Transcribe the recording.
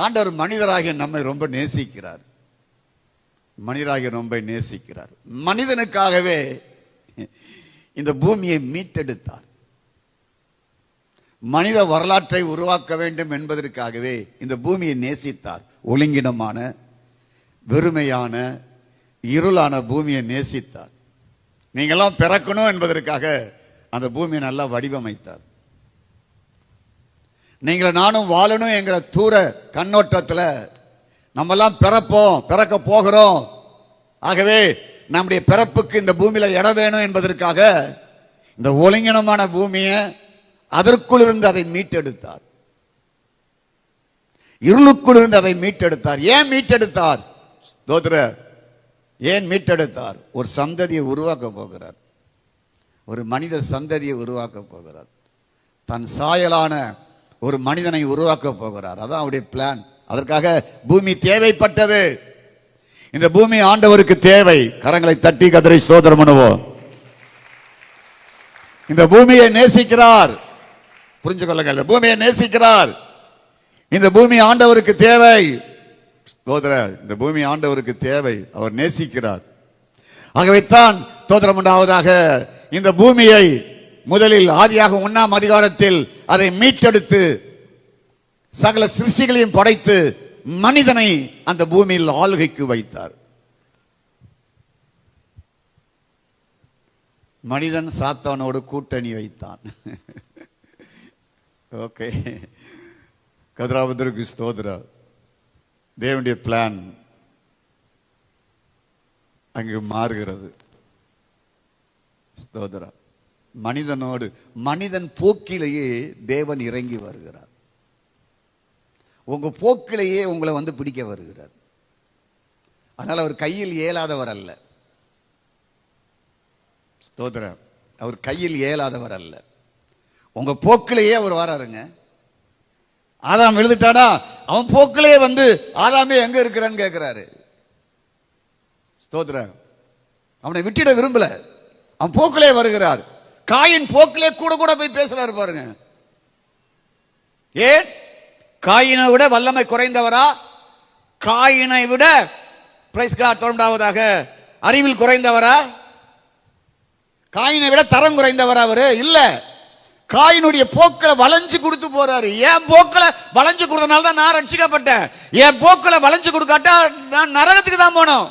ஆண்டவர் மனிதராகிய நம்மை ரொம்ப நேசிக்கிறார். மனிதராகிய ரொம்ப நேசிக்கிறார். மனிதனுக்காகவே இந்த பூமியை மீட்டெடுத்தார். மனித வரலாற்றை உருவாக்க வேண்டும் என்பதற்காகவே இந்த பூமியை நேசித்தார். ஒழுங்கினமான, வெறுமையான, இருளான பூமியை நேசித்தார். நீங்களாம் பிறக்கணும் என்பதற்காக அந்த பூமியை நல்லா வடிவமைத்தார். நீங்களும் நானும் வாழணும் என்கிற தூர கண்ணோட்டத்தில் நம்மெல்லாம் பிறக்க போகிறோம். ஆகவே நம்முடைய பிறப்புக்கு இந்த பூமியில இடம் வேணும் என்பதற்காக இந்த ஒழுங்கினமான பூமியை அதற்குள் இருந்து அதை மீட்டெடுத்தார். இருளுக்குள் இருந்து அதை மீட்டெடுத்தார். ஏன் மீட்டெடுத்தார்? ஏன் மீட்டெடுத்தார்? ஒரு சந்ததியை உருவாக்க போகிறார். ஒரு மனித சந்ததியை உருவாக்க போகிறார். தன் சாயலான ஒரு மனிதனை உருவாக்க போகிறார். அதான் அவருடைய பிளான். அதற்காக பூமி தேவைப்பட்டது. இந்த பூமி ஆண்டவருக்கு தேவை. கரங்களை தட்டி கதரை ஸ்தோத்திரம் பண்ணுவோம். இந்த பூமியை நேசிக்கிறார். புரிஞ்சு கொள்ளுங்கள், இந்த பூமியை நேசிக்கிறார். இந்த பூமி ஆண்டவருக்கு தேவை. இந்த பூமி ஆண்டவருக்கு தேவை. அவர் நேசிக்கிறார். ஆகவே தான் ஸ்தோத்திரம் உண்டாவதாக இந்த பூமியை முதலில் ஆதியாகமம் 1ஆம் அதிகாரத்தில் அதை மீட்டெடுத்து சகல சிருஷ்டிகளையும் படைத்து மனிதனை அந்த பூமியில் ஆளுகைக்கு வைத்தார். மனிதன் சாத்தானோடு கூட்டணி வைத்தான். ஓகே, கதிராவதற்கு ஸ்தோத்திரா. தேவனுடைய பிளான் அங்கு மாறுகிறது. ஸ்தோத்திரா. மனிதனோடு, மனிதன் போக்கிலேயே தேவன் இறங்கி வருகிறார். உங்க போக்கிலேயே உங்களை வந்து பிடிக்க வருகிறார். அதனால அவர் கையில் இயலாதவர் அல்ல. ஸ்தோத்திரம். அவர் கையில் இயலாதவர் அல்ல. உங்க போக்கிலேயே அவர் வராருங்க. ஆதாம் எழுதிட்டானா, அவன் போக்கிலேயே வந்து ஆதாமே எங்க இருக்கிறான்னு கேட்கிறாரு. ஸ்தோத்திரம். அவனை விட்டுட விரும்பல. அவன் போக்கிலே வருகிறார். காயின் போக்கிலே கூட கூட போய் பேசுறாரு பாருங்க. ஏன்? காயினை விட வல்லமை குறைந்தவரா? காயினை விட தொடர்ந்தாவதாக அறிவில் குறைந்தவரா? காயினை விட தரம் குறைந்தவரா? அவரு இல்ல. காயினுடைய போக்களை வளைஞ்சு கொடுத்து போறாரு. என் போக்களை வளைஞ்சு கொடுத்தனால தான் நான் ரட்சிக்கப்பட்டேன். என் போக்களை வளைஞ்சு கொடுக்காட்டா நான் நரகத்துக்கு தான் போனோம்.